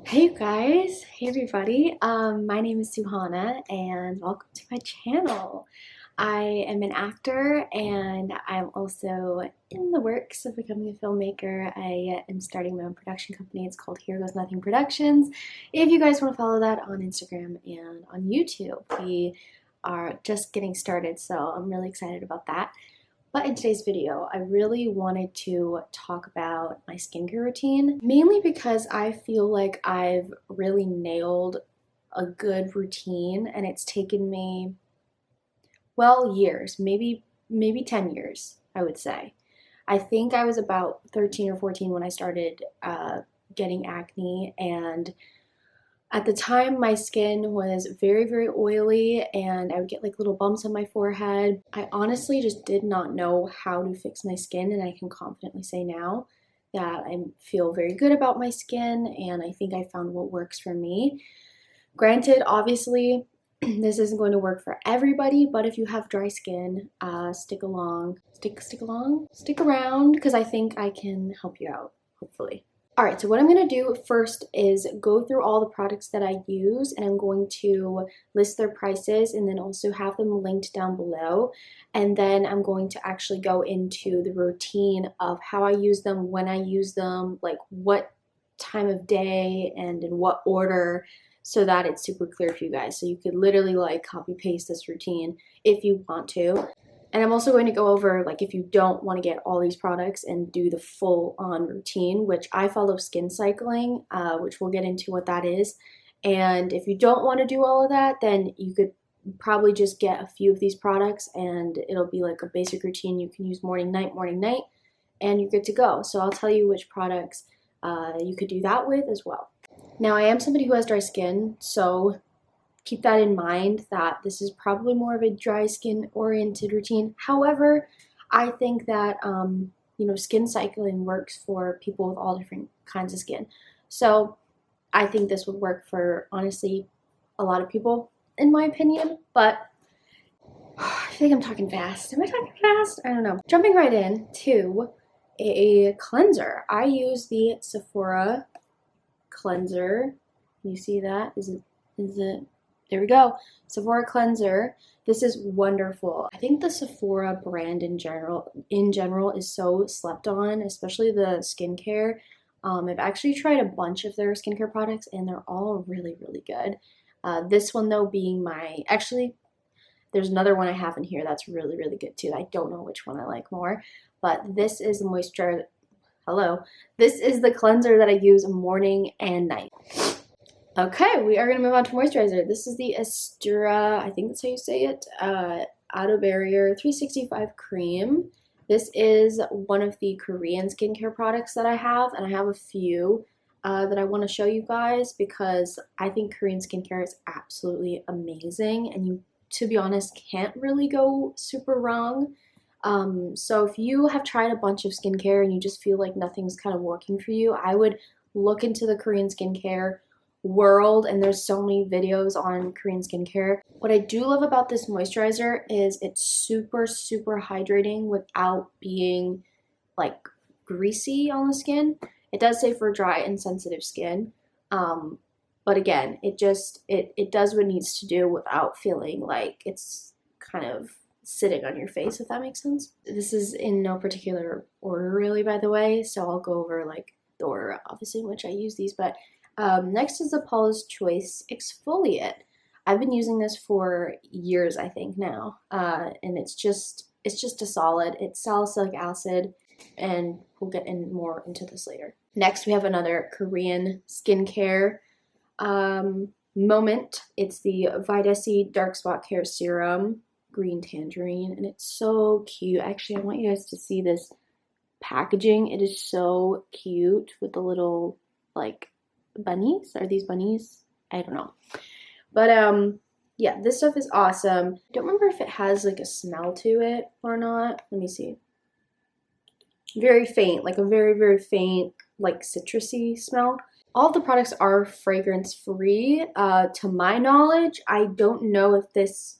Hey you guys, hey everybody. My name is Suhana and welcome to my channel. I am an actor and I'm also in the works of becoming a filmmaker. I am starting my own production company. It's called Here Goes Nothing Productions. If you guys want to follow that on Instagram and on YouTube, we are just getting started, so I'm really excited about that. But in today's video, I really wanted to talk about my skincare routine, mainly because I feel like I've really nailed a good routine and it's taken me, well, years, maybe 10 years, I would say. I think I was about 13 or 14 when I started getting acne, and at the time, my skin was very oily and I would get like little bumps on my forehead. I honestly just did not know how to fix my skin, and I can confidently say now that I feel very good about my skin and I think I found what works for me. Granted, obviously, this isn't going to work for everybody, but if you have dry skin, stick around, because I think I can help you out, hopefully. Alright, so what I'm going to do first is go through all the products that I use, and I'm going to list their prices and then also have them linked down below. And then I'm going to actually go into the routine of how I use them, when I use them, like what time of day and in what order, so that it's super clear for you guys. So you could literally like copy paste this routine if you want to. And I'm also going to go over, like, if you don't want to get all these products and do the full-on routine, which I follow skin cycling, which we'll get into what that is. And if you don't want to do all of that, then you could probably just get a few of these products and it'll be like a basic routine you can use morning, night, and you're good to go. So I'll tell you which products you could do that with as well. Now, I am somebody who has dry skin, so keep that in mind, that this is probably more of a dry skin oriented routine. However, I think that skin cycling works for people with all different kinds of skin. So I think this would work for, honestly, a lot of people, in my opinion. But I think I'm talking fast. Am I talking fast? I don't know. Jumping right in to a cleanser. I use the SEPHORA cleanser. You see that? Is it? There we go. SEPHORA cleanser. This is wonderful. I think the SEPHORA brand in general is so slept on, especially the skincare. I've actually tried a bunch of their skincare products and they're all really good. This one though being actually there's another one I have in here that's really good too. I don't know which one I like more, but this is the moisturizer. Hello. This is the cleanser that I use morning and night. Okay, we are going to move on to moisturizer. This is the AESTURA, I think that's how you say it, ATOBARRIER 365 cream. This is one of the Korean skincare products that I have, and I have a few that I want to show you guys because I think Korean skincare is absolutely amazing, and you, to be honest, can't really go super wrong. So if you have tried a bunch of skincare and you just feel like nothing's kind of working for you, I would look into the Korean skincare world, and there's so many videos on Korean skincare. What I do love about this moisturizer is it's super hydrating without being like greasy on the skin. It does say for dry and sensitive skin, but again, it does what it needs to do without feeling like it's kind of sitting on your face, if that makes sense. This is in no particular order really, by the way, so I'll go over like the order obviously in which I use these. But next is the PAULA'S Choice Exfoliant. I've been using this for years, I think now, and it's just a solid. It's salicylic acid, and we'll get more into this later. Next, we have another Korean skincare moment. It's the VITA Dark Spot Care Serum, green tangerine, and it's so cute. Actually, I want you guys to see this packaging. It is so cute with the little like bunnies. Are these bunnies? I don't know. But yeah, this stuff is awesome. I don't remember if it has like a smell to it or not. Let me see. Very faint, like a very faint, like citrusy smell. All of the products are fragrance free. To my knowledge, I don't know if this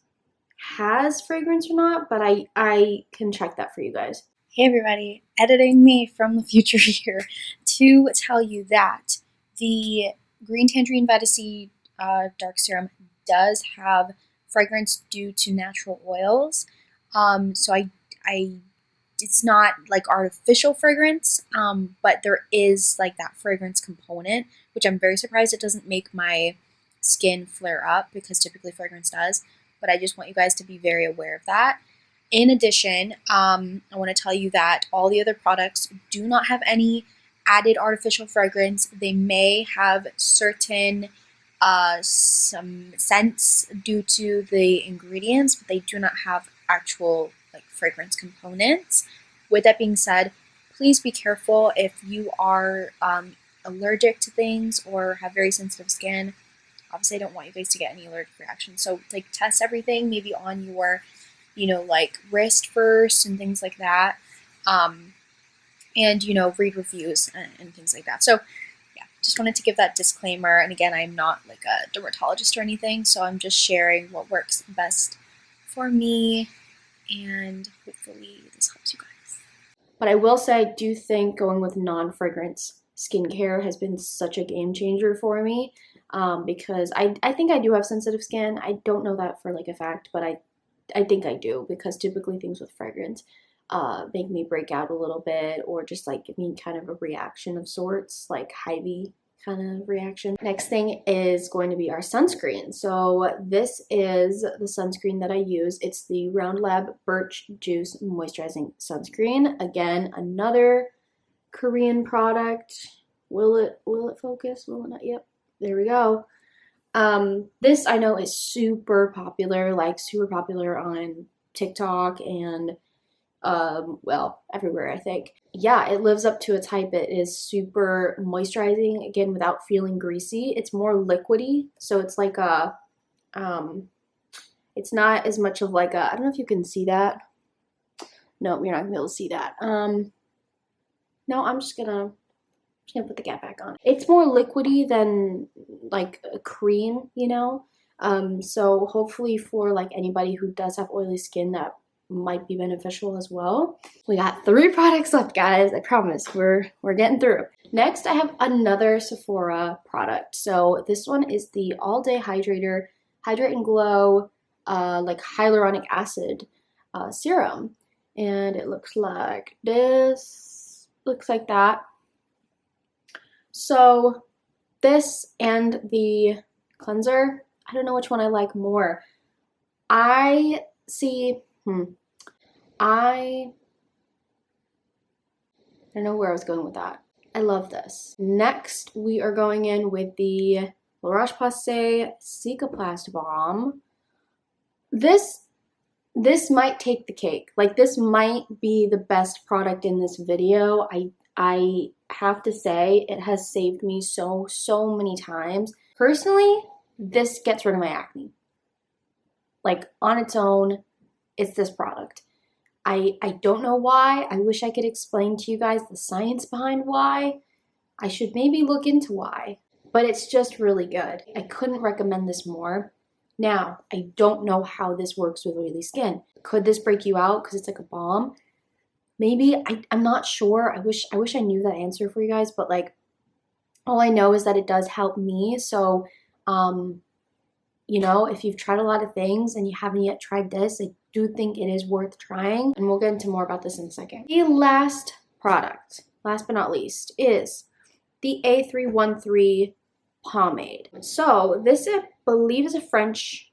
has fragrance or not, but I can check that for you guys. Hey everybody, editing me from the future here to tell you that the Green Tangerine Vita C Dark Serum does have fragrance due to natural oils. So I it's not like artificial fragrance, but there is like that fragrance component, which I'm very surprised it doesn't make my skin flare up, because typically fragrance does. But I just want you guys to be very aware of that. In addition, I want to tell you that all the other products do not have any added artificial fragrance. They may have certain some scents due to the ingredients, but they do not have actual like fragrance components. With that being said, please be careful if you are allergic to things or have very sensitive skin. Obviously, I don't want you guys to get any allergic reactions. So like test everything maybe on your, like wrist first and things like that. And read reviews and things like that. So yeah, just wanted to give that disclaimer. And again, I'm not like a dermatologist or anything, so I'm just sharing what works best for me, and hopefully this helps you guys. But I will say, I do think going with non-fragrance skincare has been such a game changer for me, because I think I do have sensitive skin. I don't know that for like a fact, but I think I do, because typically things with fragrance make me break out a little bit, or just like give me kind of a reaction of sorts, like Hy-Vee kind of reaction. Next thing is going to be our sunscreen. So this is the sunscreen that I use. It's the Round Lab Birch Juice Moisturizing Sunscreen. Again, another Korean product. Will it focus? Will it not? Yep, there we go. This I know is super popular on TikTok and well, everywhere, I think. Yeah, it lives up to its hype. It is super moisturizing, again, without feeling greasy. It's more liquidy, so it's like a, it's not as much of like a, I don't know if you can see that. No, you're not gonna be able to see that. No, I'm just gonna put the cap back on. It's more liquidy than like a cream, so hopefully for like anybody who does have oily skin, that might be beneficial as well. We got 3 products left, guys. I promise we're getting through. Next, I have another Sephora product. So this one is the All Day Hydrator Hydrate and Glow like hyaluronic acid serum, and it looks like this. Looks like that. So this and the cleanser, I don't know which one I like more. I don't know where I was going with that. I love this. Next, we are going in with the La Roche-Posay CICAPLAST Balm. This might take the cake. Like, this might be the best product in this video. I have to say, it has saved me so many times. Personally, this gets rid of my acne. Like, on its own, it's this product. I don't know why. I wish I could explain to you guys the science behind why. I should maybe look into why, but it's just really good. I couldn't recommend this more. Now, I don't know how this works with oily skin. Could this break you out because it's like a balm? Maybe. I'm not sure. I wish I knew that answer for you guys, but like, all I know is that it does help me. So, if you've tried a lot of things and you haven't yet tried this, I do think it is worth trying, and we'll get into more about this in a second. The last product, last but not least, is the A313 pomade. So this, I believe, is a French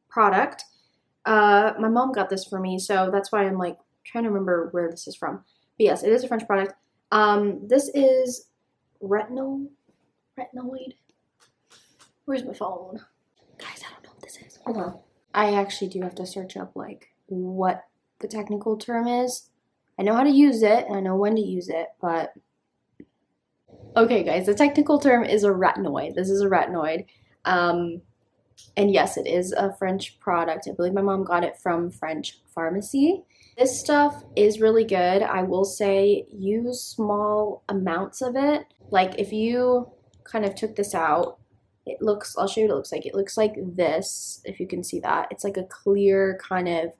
product. My mom got this for me, so that's why I'm like trying to remember where this is from. But yes, it is a French product. This is retinoid. Where's my phone? Guys, I don't know what this is. Hold on. I actually do have to search up like what the technical term is. I know how to use it and I know when to use it, but okay, guys, the technical term is a retinoid. This is a retinoid. And yes, it is a French product. I believe my mom got it from French pharmacy. This stuff is really good. I will say use small amounts of it. Like if you kind of took this out, I'll show you what it looks like. It looks like this, if you can see that. It's like a clear kind of,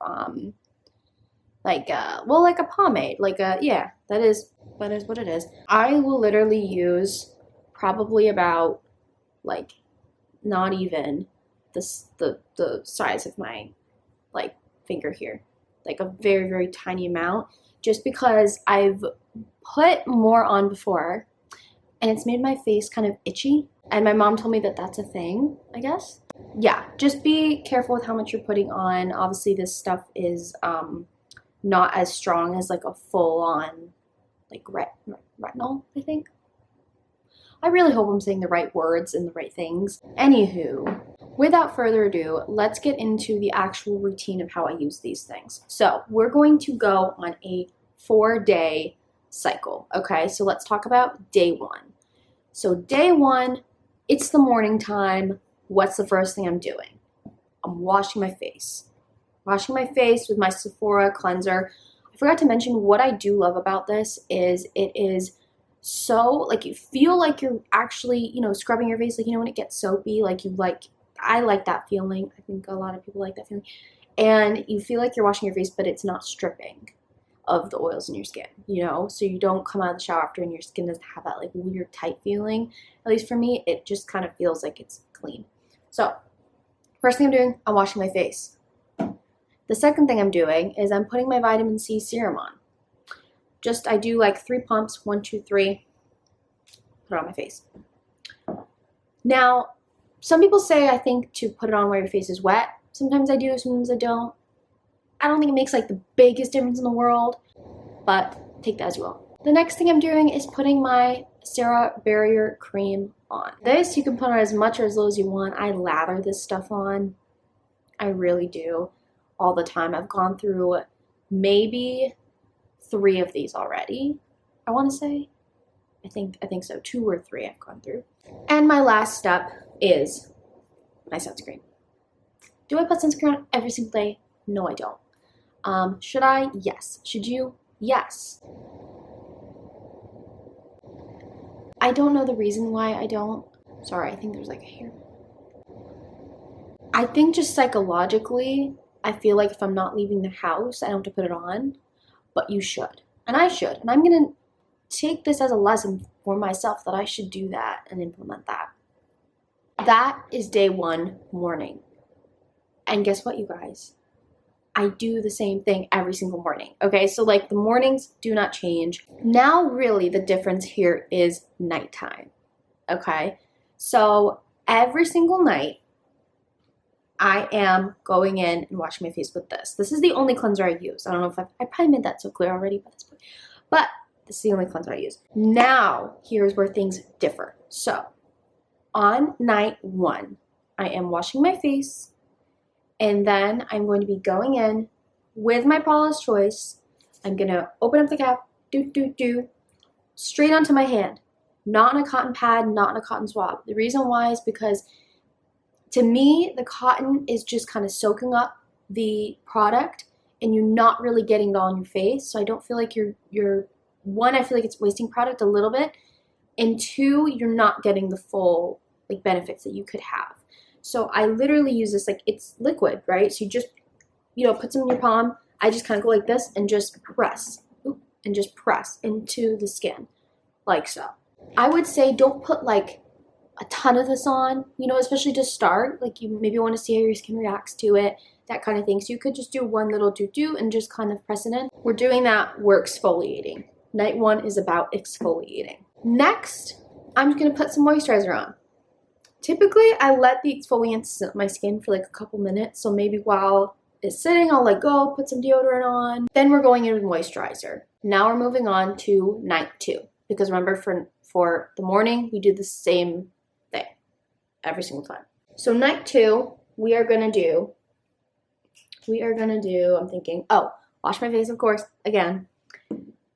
like a pomade. Like yeah, that is what it is. I will literally use probably about like not even the size of my like finger here, like a very, very tiny amount, just because I've put more on before and it's made my face kind of itchy. And my mom told me that that's a thing, I guess. Yeah, just be careful with how much you're putting on. Obviously, this stuff is not as strong as like a full-on like retinol, I think. I really hope I'm saying the right words and the right things. Anywho, without further ado, let's get into the actual routine of how I use these things. So we're going to go on a 4-day cycle, okay? So let's talk about day 1. So day 1, it's the morning time. What's the first thing I'm doing? I'm washing my face. Washing my face with my SEPHORA cleanser. I forgot to mention, what I do love about this is it is so, like, you feel like you're actually, you know, scrubbing your face, like, you know, when it gets soapy, like, I like that feeling. I think a lot of people like that feeling. And you feel like you're washing your face, but it's not stripping of the oils in your skin, you know? So you don't come out of the shower after and your skin doesn't have that, like, weird tight feeling. At least for me, it just kind of feels like it's clean. So first thing I'm doing, I'm washing my face. The second thing I'm doing is I'm putting my vitamin C serum on. I do like 3 pumps, 1, 2, 3, put it on my face. Now, some people say, I think, to put it on while your face is wet. Sometimes I do, sometimes I don't. I don't think it makes like the biggest difference in the world, but take that as you will. The next thing I'm doing is putting my SERUM barrier cream on. This, you can put on as much or as little as you want. I lather this stuff on. I really do, all the time. I've gone through maybe 3 of these already, I want to say. I think so. 2 or 3 I've gone through. And my last step is my sunscreen. Do I put sunscreen on every single day? No, I don't. Should I? Yes. Should you? Yes. I don't know the reason why I don't. Sorry, I think there's like a hair. I think just psychologically, I feel like if I'm not leaving the house, I don't have to put it on. But you should, and I should, and I'm gonna take this as a lesson for myself that I should do that and implement that. That is day 1 morning. And guess what, you guys? I do the same thing every single morning, okay? So like the mornings do not change. Now really the difference here is nighttime, okay? So every single night, I am going in and washing my face with this. This is the only cleanser I use. I don't know if I probably made that so clear already by this point, but this is the only cleanser I use. Now, here's where things differ. So, on night 1, I am washing my face, and then I'm going to be going in with my Paula's Choice. I'm gonna open up the cap, straight onto my hand. Not on a cotton pad, not on a cotton swab. The reason why is because to me, the cotton is just kind of soaking up the product and you're not really getting it all on your face. So I don't feel like you're one, I feel like it's wasting product a little bit. And 2, you're not getting the full like benefits that you could have. So I literally use this, like it's liquid, right? So you just, you know, put some in your palm. I just kind of go like this and just press, and just press into the skin like so. I would say don't put like a ton of this on, you know, especially to start. Like you maybe want to see how your skin reacts to it, that kind of thing. So you could just do one little do and just kind of press it in. We're doing that, we're exfoliating. Night 1 is about exfoliating. Next, I'm just going to put some moisturizer on. Typically, I let the exfoliant sit on my skin for like a couple minutes. So maybe while it's sitting, I'll let go, put some deodorant on. Then we're going in with moisturizer. Now we're moving on to night 2. Because remember, for the morning, we do the same thing every single time. So night 2, we are gonna do, I'm thinking, wash my face, of course, again.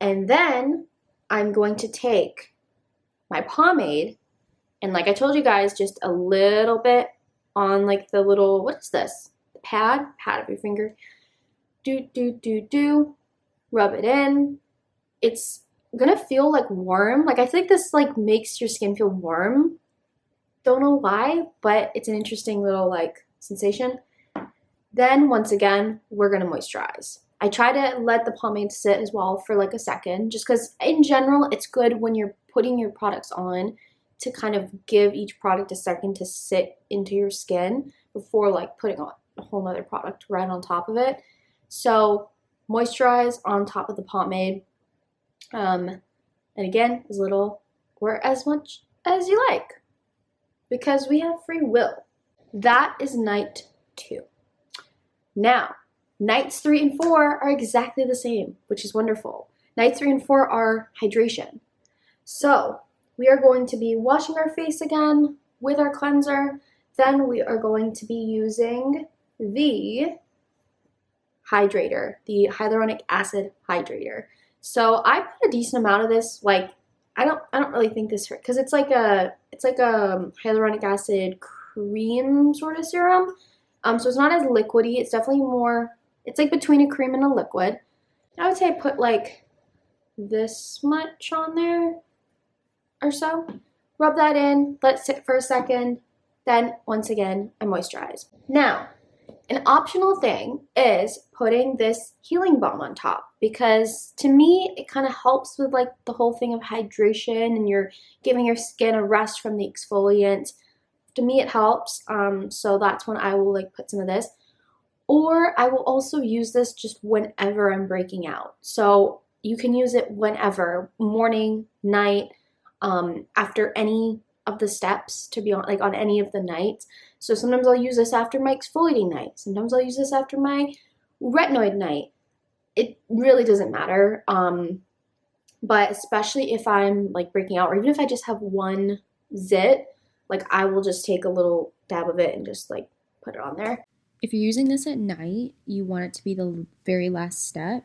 And then I'm going to take my pomade, and like I told you guys, just a little bit on like the little, what is this? The pad of your finger. Rub it in. It's gonna feel like warm. Like I think this like makes your skin feel warm. Don't know why, but it's an interesting little like sensation. Then once again, we're gonna moisturize. I try to let the pomade sit as well for like a second, just because in general, it's good when you're putting your products on to kind of give each product a second to sit into your skin before like putting on a whole nother product right on top of it. So moisturize on top of the pomade, and again, as little or as much as you like, because we have free will. That is night 2. Now, nights 3 and 4 are exactly the same, which is wonderful. Nights 3 and 4 are hydration. So we are going to be washing our face again with our cleanser. Then we are going to be using the hydrator, the hyaluronic acid hydrator. So I put a decent amount of this. Like I don't really think this hurt because it's like a hyaluronic acid cream sort of serum. So it's not as liquidy. It's definitely more. It's like between a cream and a liquid. I would say I put like this much on there or so. Rub that in. Let it sit for a second. Then once again, I moisturize. Now, an optional thing is putting this healing balm on top, because to me it kind of helps with like the whole thing of hydration, and you're giving your skin a rest from the exfoliant. To me it helps, so that's when I will like put some of this. Or I will also use this just whenever I'm breaking out. So you can use it whenever, morning, night, after any of the steps, to be on like on any of the nights. So sometimes I'll use this after my exfoliating night. Sometimes I'll use this after my retinoid night. It really doesn't matter. But especially if I'm like breaking out, or even if I just have one zit, like I will just take a little dab of it and just like put it on there. If you're using this at night, you want it to be the very last step.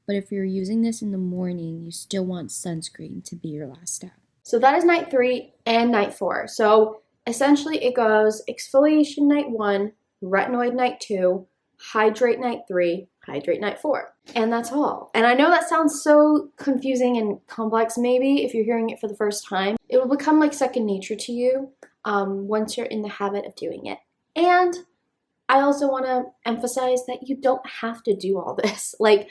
But if you're using this in the morning, you still want sunscreen to be your last step. So that is night 3 and night 4. So essentially it goes exfoliation night 1, retinoid night 2, hydrate night 3, hydrate night 4. And that's all. And I know that sounds so confusing and complex maybe if you're hearing it for the first time. It will become like second nature to you once you're in the habit of doing it. And I also want to emphasize that you don't have to do all this. Like,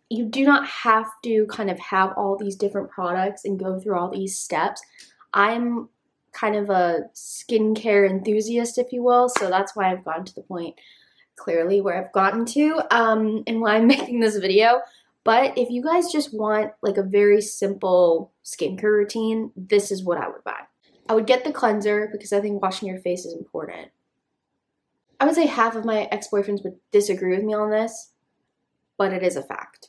you do not have to kind of have all these different products and go through all these steps. I'm kind of a skincare enthusiast, if you will, so that's why I've gotten to the point clearly where I've gotten to and why I'm making this video. But if you guys just want like a very simple skincare routine, this is what I would buy. I would get the cleanser because I think washing your face is important. I would say half of my ex-boyfriends would disagree with me on this, but it is a fact,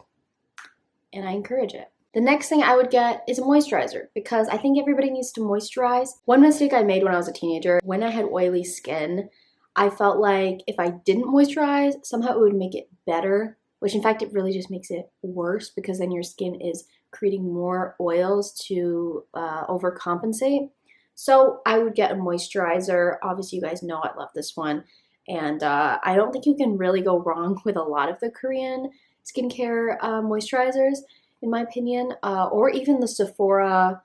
and I encourage it. The next thing I would get is a moisturizer, because I think everybody needs to moisturize. One mistake I made when I was a teenager, when I had oily skin, I felt like if I didn't moisturize, somehow it would make it better, which in fact it really just makes it worse, because then your skin is creating more oils to overcompensate. So I would get a moisturizer. Obviously you guys know I love this one. And I don't think you can really go wrong with a lot of the Korean skincare moisturizers, in my opinion, or even the SEPHORA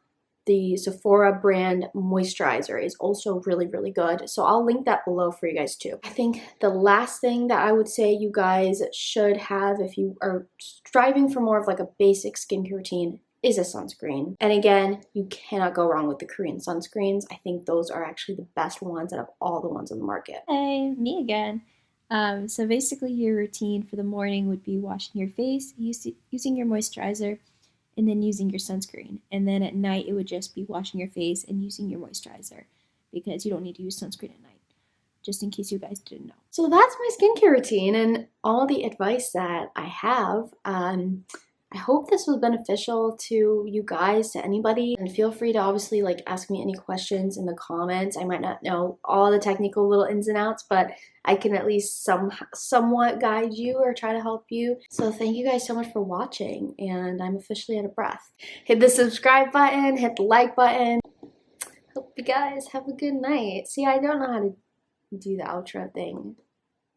brand moisturizer is also really, really good. So I'll link that below for you guys too. I think the last thing that I would say you guys should have if you are striving for more of like a basic skincare routine is a sunscreen. And again, you cannot go wrong with the Korean sunscreens. I think those are actually the best ones out of all the ones on the market. Hey, me again. So basically your routine for the morning would be washing your face, using your moisturizer, and then using your sunscreen. And then at night it would just be washing your face and using your moisturizer, because you don't need to use sunscreen at night, just in case you guys didn't know. So that's my skincare routine and all the advice that I have. I hope this was beneficial to you guys, to anybody, and feel free to obviously like ask me any questions in the comments. I might not know all the technical little ins and outs, but I can at least somewhat guide you or try to help you. So thank you guys so much for watching, and I'm officially out of breath. Hit the subscribe button, hit the like button. Hope you guys have a good night. See, I don't know how to do the outro thing.